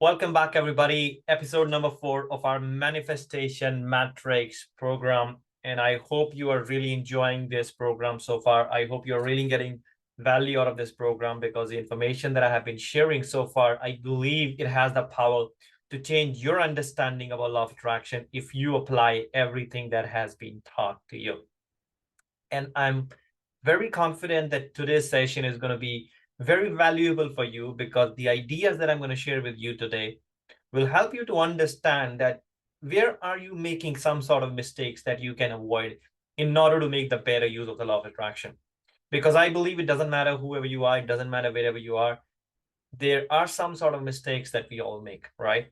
Welcome back, everybody. Episode number 4 of our Manifestation Matrix program. And I hope you are really enjoying this program so far. I hope you're really getting value out of this program because the information that I have been sharing so far, I believe it has the power to change your understanding about law of attraction if you apply everything that has been taught to you. And I'm very confident that today's session is going to be very valuable for you because the ideas that I'm going to share with you today will help you to understand that where are you making some sort of mistakes that you can avoid in order to make the better use of the law of attraction. Because I believe it doesn't matter whoever you are, it doesn't matter wherever you are, there are some sort of mistakes that we all make, right?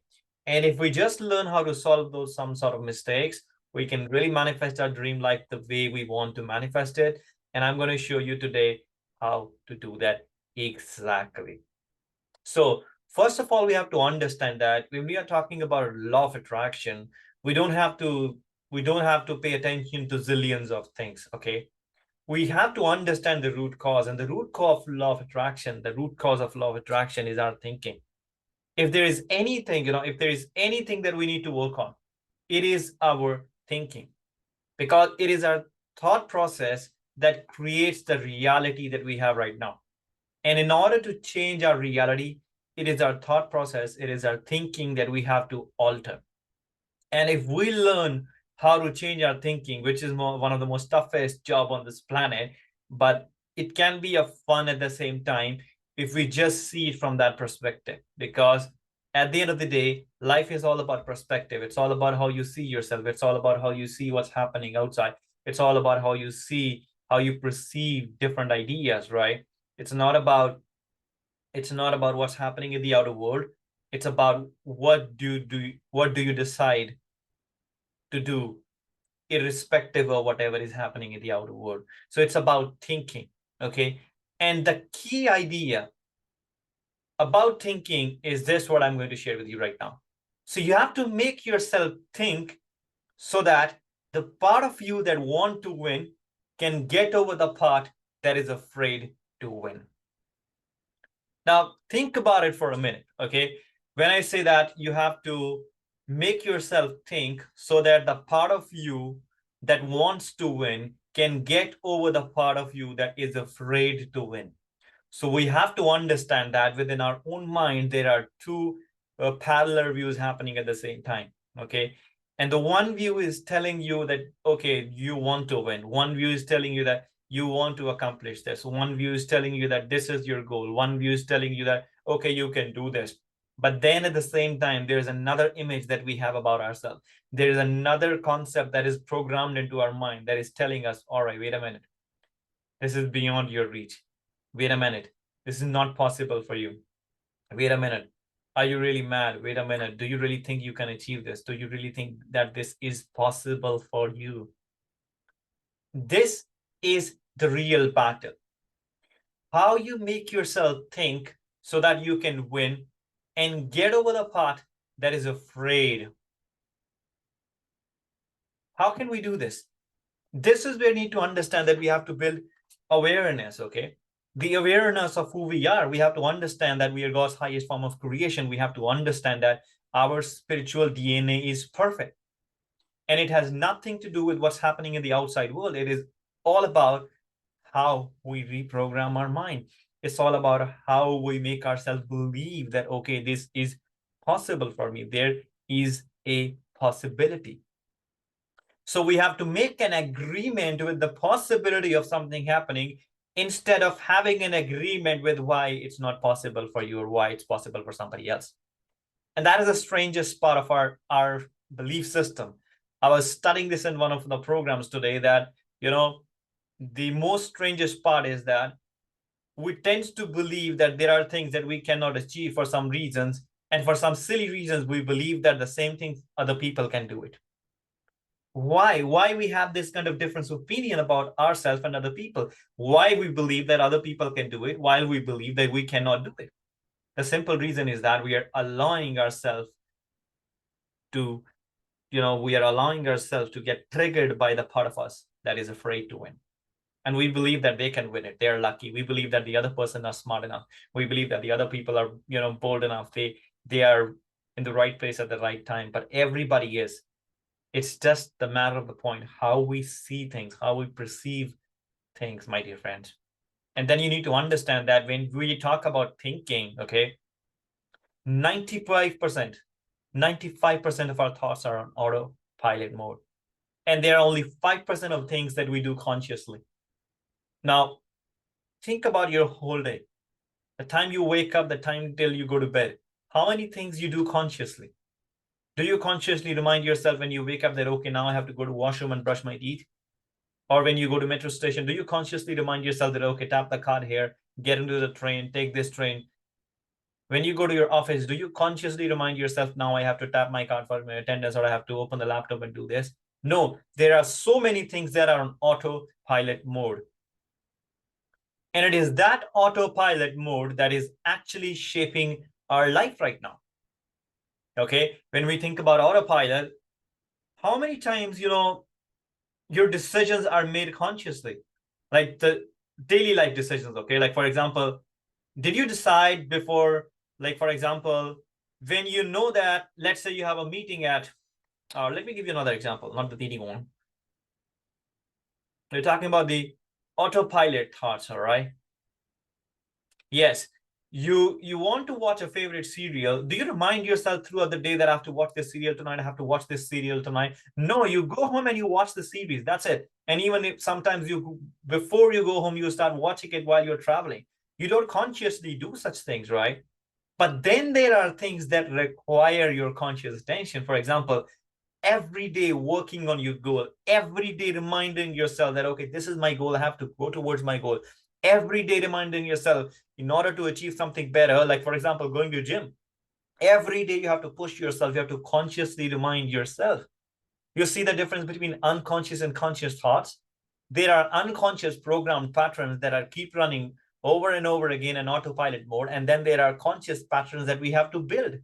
And if we just learn how to solve those some sort of mistakes, we can really manifest our dream life the way we want to manifest it. And I'm going to show you today how to do that exactly. So first of all, we have to understand that when we are talking about law of attraction, we don't have to pay attention to zillions of things. Okay, we have to understand the root cause, and the root cause of law of attraction, the root cause of law of attraction is our thinking. If there is anything, if there is anything that we need to work on, it is our thinking, because it is our thought process that creates the reality that we have right now. And in order to change our reality, it is our thought process, it is our thinking that we have to alter. And if we learn how to change our thinking, which is one of the most toughest job on this planet, but it can be a fun at the same time if we just see it from that perspective. Because at the end of the day, life is all about perspective. It's all about how you see yourself. It's all about how you see what's happening outside. It's all about how you see, how you perceive different ideas, right? It's not about what's happening in the outer world. It's about what do you decide to do irrespective of whatever is happening in the outer world. So it's about thinking. Okay, and the key idea about thinking is this, what I'm going to share with you right now. So you have to make yourself think so that the part of you that want to win can get over the part that is afraid to win. Now, think about it for a minute, okay? When I say that, you have to make yourself think so that the part of you that wants to win can get over the part of you that is afraid to win. So we have to understand that within our own mind, there are two parallel views happening at the same time, okay? And the one view is telling you that, okay, you want to win. One view is telling you that you want to accomplish this. One view is telling you that this is your goal. One view is telling you that, okay, you can do this. But then at the same time, there's another image that we have about ourselves. There is another concept that is programmed into our mind that is telling us, all right, wait a minute. This is beyond your reach. Wait a minute. This is not possible for you. Wait a minute. Are you really mad? Wait a minute. Do you really think you can achieve this? Do you really think that this is possible for you? This is the real battle. How you make yourself think so that you can win and get over the part that is afraid. How can we do this? This is where we need to understand that we have to build awareness, okay? The awareness of who we are. We have to understand that we are God's highest form of creation. We have to understand that our spiritual DNA is perfect. And it has nothing to do with what's happening in the outside world. It is all about how we reprogram our mind. It's all about how we make ourselves believe that, okay, this is possible for me. There is a possibility. So we have to make an agreement with the possibility of something happening instead of having an agreement with why it's not possible for you or why it's possible for somebody else. And that is the strangest part of our belief system. I was studying this in one of the programs today that, the most strangest part is that we tend to believe that there are things that we cannot achieve for some reasons. And for some silly reasons, we believe that the same thing other people can do it. Why we have this kind of difference of opinion about ourselves and other people? Why we believe that other people can do it while we believe that we cannot do it? The simple reason is that we are allowing ourselves to get triggered by the part of us that is afraid to win. And we believe that they can win it. They're lucky. We believe that the other person are smart enough. We believe that the other people are, bold enough. they are in the right place at the right time, but everybody is. It's just the matter of the point, how we see things, how we perceive things, my dear friends. And then you need to understand that when we talk about thinking, okay, 95%, 95% of our thoughts are on autopilot mode. And there are only 5% of things that we do consciously. Now, think about your whole day. The time you wake up, the time till you go to bed. How many things you do consciously? Do you consciously remind yourself when you wake up that, okay, now I have to go to washroom and brush my teeth? Or when you go to metro station, do you consciously remind yourself that, okay, tap the card here, get into the train, take this train? When you go to your office, do you consciously remind yourself, now I have to tap my card for my attendance, or I have to open the laptop and do this? No, there are so many things that are on autopilot mode. And it is that autopilot mode that is actually shaping our life right now. Okay, when we think about autopilot, how many times, your decisions are made consciously? Like the daily life decisions, okay? Like, for example, did you decide before, like, for example, when you know that, let's say you have a meeting at, let me give you another example, not the meeting one. We're talking about the autopilot thoughts, all right? Yes, you want to watch a favorite serial. Do you remind yourself throughout the day that I have to watch this serial tonight, I have to watch this serial tonight? No, you go home and you watch the series. That's it. And even if sometimes before you go home, you start watching it while you're traveling. You don't consciously do such things, right? But then there are things that require your conscious attention. For example, every day working on your goal, every day reminding yourself that, okay, this is my goal, I have to go towards my goal. Every day reminding yourself, in order to achieve something better, like, for example, going to gym, every day you have to push yourself, you have to consciously remind yourself. You see the difference between unconscious and conscious thoughts? There are unconscious programmed patterns that are keep running over and over again in autopilot mode, and then there are conscious patterns that we have to build.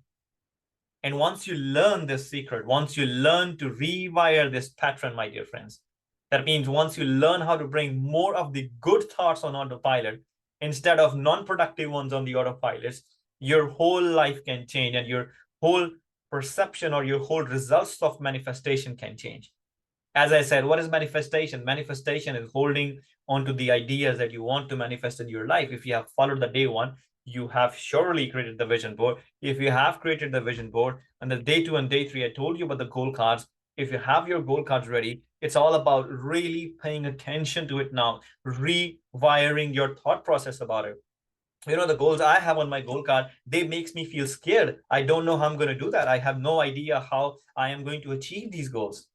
And once you learn this secret, once you learn to rewire this pattern, my dear friends, that means once you learn how to bring more of the good thoughts on autopilot instead of non-productive ones on the autopilots, your whole life can change, and your whole perception or your whole results of manifestation can change. As I said, what is manifestation? Manifestation is holding onto the ideas that you want to manifest in your life. If you have followed the day one, you have surely created the vision board. If you have created the vision board, and the day two and day three, I told you about the goal cards. If you have your goal cards ready, it's all about really paying attention to it now, rewiring your thought process about it. The goals I have on my goal card, they makes me feel scared. I don't know how I'm going to do that. I have no idea how I am going to achieve these goals.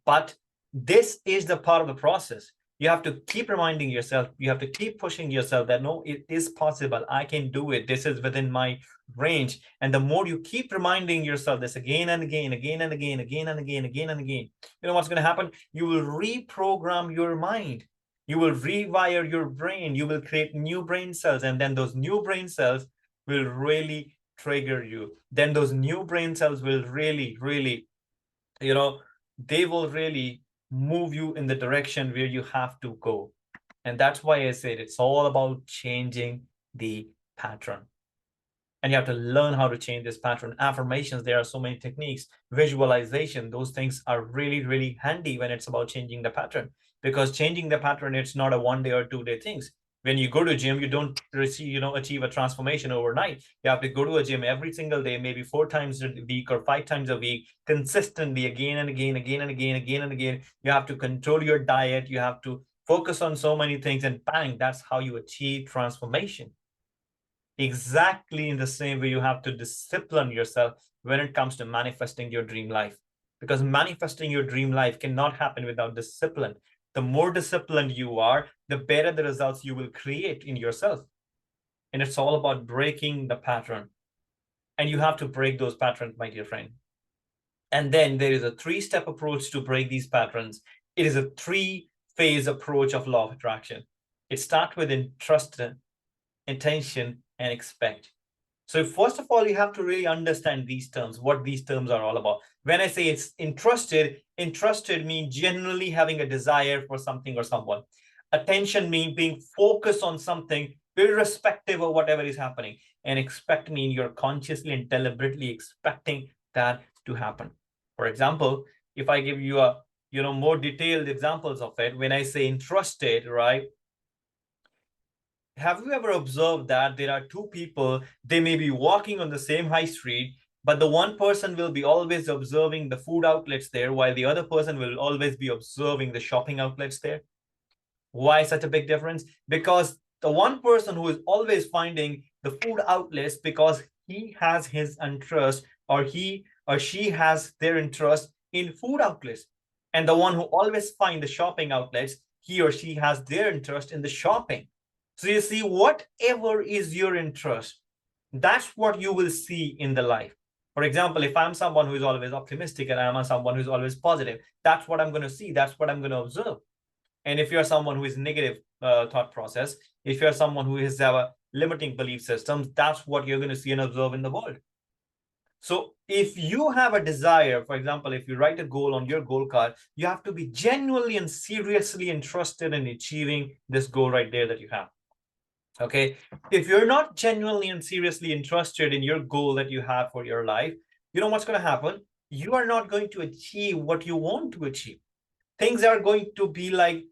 But this is the part of the process. You have to keep reminding yourself, you have to keep pushing yourself that no, it is possible. I can do it. This is within my range. And the more you keep reminding yourself this again and again, again and again, again and again, again and again, you know what's going to happen? You will reprogram your mind. You will rewire your brain. You will create new brain cells. And then those new brain cells will really trigger you. Then those new brain cells will really, really, they will really move you in the direction where you have to go. And that's why I said it's all about changing the pattern. And you have to learn how to change this pattern. Affirmations, there are so many techniques. Visualization, those things are really, really handy when it's about changing the pattern. Because changing the pattern, it's not a 1 day or 2 day things. When you go to gym, you don't achieve a transformation overnight. You have to go to a gym every single day, maybe 4 times a week or 5 times a week, consistently, again and again, again and again, again and again. You have to control your diet. You have to focus on so many things, and bang, that's how you achieve transformation. Exactly in the same way, you have to discipline yourself when it comes to manifesting your dream life, because manifesting your dream life cannot happen without discipline. The more disciplined you are, the better the results you will create in yourself. And it's all about breaking the pattern. And you have to break those patterns, my dear friend. And then there is a 3-step approach to break these patterns. It is a 3-phase approach of law of attraction. It starts with trust, intention, and expect. So first of all, you have to really understand these terms, what these terms are all about. When I say it's interested means genuinely having a desire for something or someone. Attention means being focused on something irrespective of whatever is happening. and expect mean you're consciously and deliberately expecting that to happen. For example, if I give you a more detailed examples of it, when I say interested, right? Have you ever observed that there are two people, they may be walking on the same high street, but the one person will be always observing the food outlets there, while the other person will always be observing the shopping outlets there? Why such a big difference? Because the one person who is always finding the food outlets because he has his interest, or he or she has their interest in food outlets. And the one who always find the shopping outlets, he or she has their interest in the shopping. So you see, whatever is your interest, that's what you will see in the life. For example, if I'm someone who is always optimistic and I'm someone who's always positive, that's what I'm going to see. That's what I'm going to observe. And if you're someone who is negative thought process, if you're someone who has a limiting belief systems, that's what you're going to see and observe in the world. So if you have a desire, for example, if you write a goal on your goal card, you have to be genuinely and seriously interested in achieving this goal right there that you have. Okay. If you're not genuinely and seriously interested in your goal that you have for your life, you know what's going to happen? You are not going to achieve what you want to achieve. Things are going to be like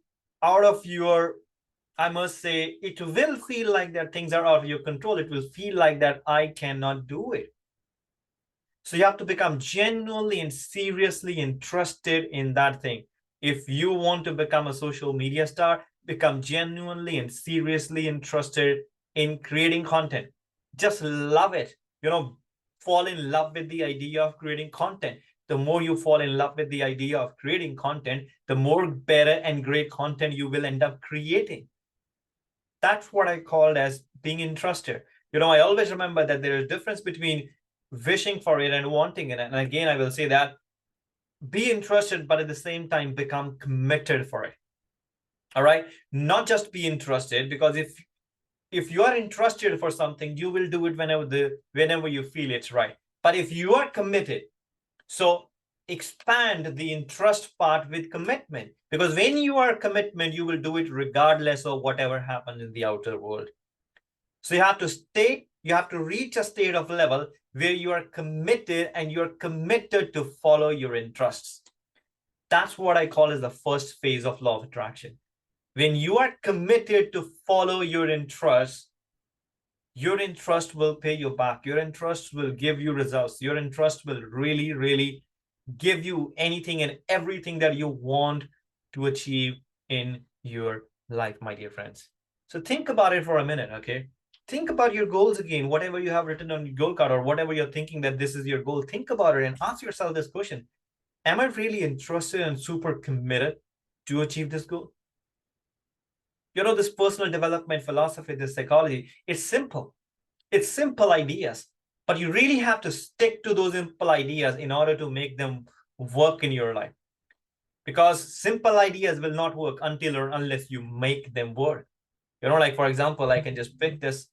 out of your, I must say, it will feel like that things are out of your control. It will feel like that I cannot do it. So you have to become genuinely and seriously interested in that thing. If you want to become a social media star, become genuinely and seriously interested in creating content. Just love it. Fall in love with the idea of creating content. The more you fall in love with the idea of creating content, the more better and great content you will end up creating. That's what I called as being interested. I always remember that there is a difference between wishing for it and wanting it. And again, I will say that be interested, but at the same time, become committed for it. All right. Not just be interested, because if you are interested for something, you will do it whenever you feel it's right. But if you are committed, so expand the interest part with commitment, because when you are commitment, you will do it regardless of whatever happens in the outer world. So you have to reach a state of level where you are committed, and you're committed to follow your interests. That's what I call as the first phase of law of attraction. When you are committed to follow your interest will pay you back. Your interest will give you results. Your interest will really, really give you anything and everything that you want to achieve in your life, my dear friends. So think about it for a minute, okay? Think about your goals again, whatever you have written on your goal card, or whatever you're thinking that this is your goal. Think about it and ask yourself this question: am I really interested and super committed to achieve this goal? This personal development philosophy, this psychology, it's simple. It's simple ideas, but you really have to stick to those simple ideas in order to make them work in your life. Because simple ideas will not work until or unless you make them work. Like, for example, I can just pick this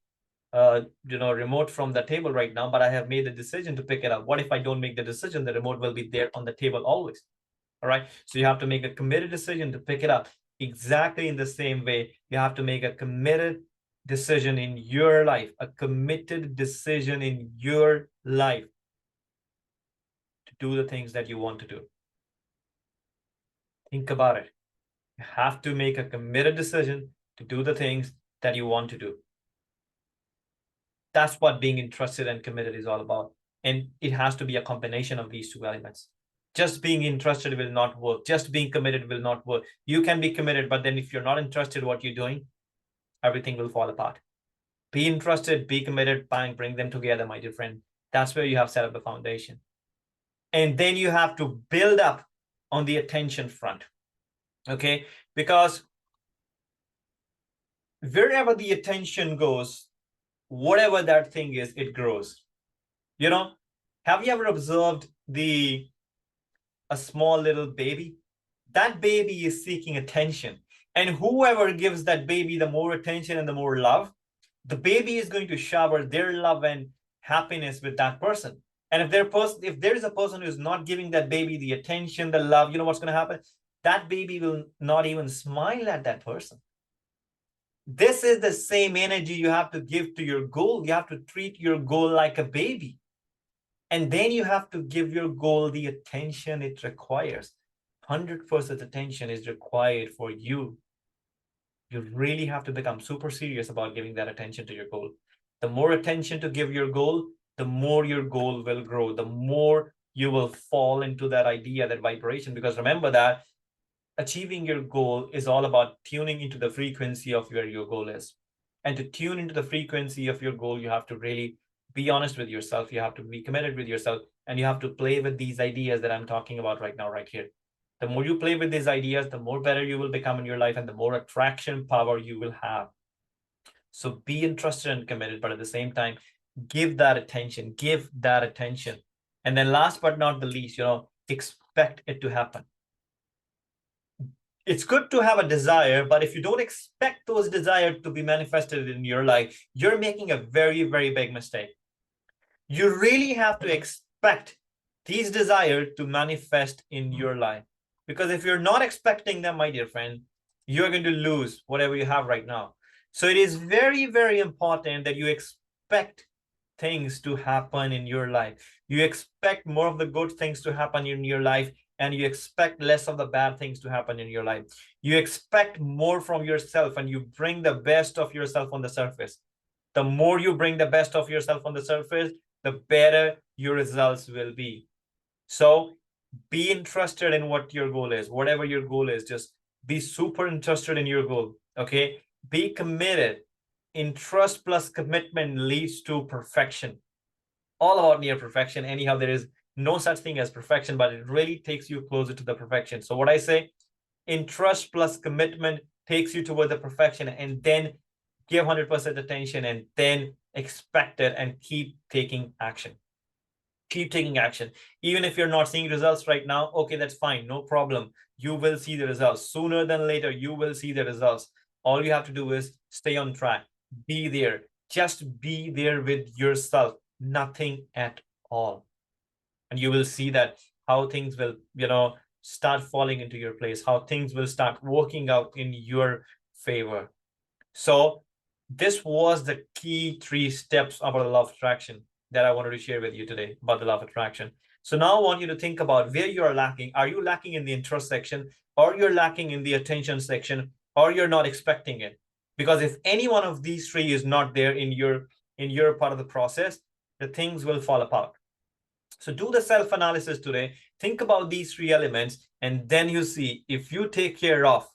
remote from the table right now, but I have made the decision to pick it up. What if I don't make the decision? The remote will be there on the table always. All right. So you have to make a committed decision to pick it up. Exactly in the same way, you have to make a committed decision in your life, a committed decision in your life to do the things that you want to do. Think about it. You have to make a committed decision to do the things that you want to do. That's what being interested and committed is all about. And it has to be a combination of these two elements. Just being interested will not work. Just being committed will not work. You can be committed, but then if you're not interested in what you're doing, everything will fall apart. Be interested, be committed, bang, bring them together, my dear friend. That's where you have set up the foundation. And then you have to build up on the attention front. Okay? Because wherever the attention goes, whatever that thing is, it grows. Have you ever observed a small little baby? That baby is seeking attention. And whoever gives that baby the more attention and the more love, the baby is going to shower their love and happiness with that person. And if there is a person who is not giving that baby the attention, the love, what's going to happen? That baby will not even smile at that person. This is the same energy you have to give to your goal. You have to treat your goal like a baby. And then you have to give your goal the attention it requires. 100% attention is required for you. You really have to become super serious about giving that attention to your goal. The more attention to give your goal, the more your goal will grow, the more you will fall into that idea, that vibration. Because remember that achieving your goal is all about tuning into the frequency of where your goal is. And to tune into the frequency of your goal, you have to really be honest with yourself. You have to be committed with yourself, and you have to play with these ideas that I'm talking about right now, right here. The more you play with these ideas, the more better you will become in your life, and the more attraction power you will have. So be interested and committed, but at the same time, give that attention, give that attention. And then last but not the least, expect it to happen. It's good to have a desire, but if you don't expect those desires to be manifested in your life, you're making a very, very big mistake. You really have to expect these desires to manifest in your life. Because if you're not expecting them, my dear friend, you're going to lose whatever you have right now. So it is very, very important that you expect things to happen in your life. You expect more of the good things to happen in your life, and you expect less of the bad things to happen in your life. You expect more from yourself, and you bring the best of yourself on the surface. The more you bring the best of yourself on the surface, the better your results will be. So be interested in what your goal is. Whatever your goal is, just be super interested in your goal. Okay, be committed. Interest plus commitment leads to perfection. All about near perfection. Anyhow, there is no such thing as perfection, but it really takes you closer to the perfection. So what I say, interest plus commitment takes you toward the perfection, and then give 100% attention, and then expect it, and keep taking action. Keep taking action. Even if you're not seeing results right now, okay, that's fine, no problem. You will see the results sooner than later. You will see the results. All you have to do is stay on track, be there, just be there with yourself, nothing at all. And you will see that how things will start falling into your place, how things will start working out in your favor. So this was the key 3 steps about the law of attraction that I wanted to share with you today about the law of attraction. So now I want you to think about where you are lacking. Are you lacking in the interest section, or you're lacking in the attention section, or you're not expecting it? Because if any one of these 3 is not there in your part of the process, the things will fall apart. So do the self-analysis today. Think about these 3 elements, and then you see if you take care of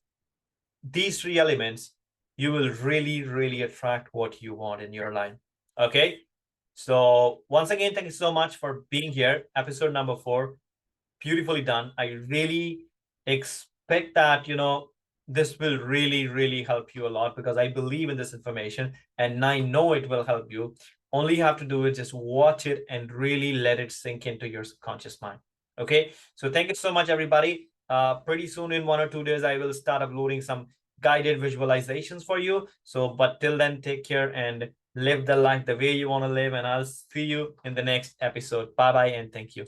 these 3 elements, you will really, really attract what you want in your life. Okay. So once again, thank you so much for being here. Episode number 4, beautifully done. I really expect that, this will really, really help you a lot, because I believe in this information and I know it will help you. Only you have to do is just watch it and really let it sink into your subconscious mind. Okay. So thank you so much, everybody. Pretty soon in 1 or 2 days, I will start uploading some guided visualizations for you. So, but till then, take care and live the life the way you want to live. And I'll see you in the next episode. Bye-bye and thank you.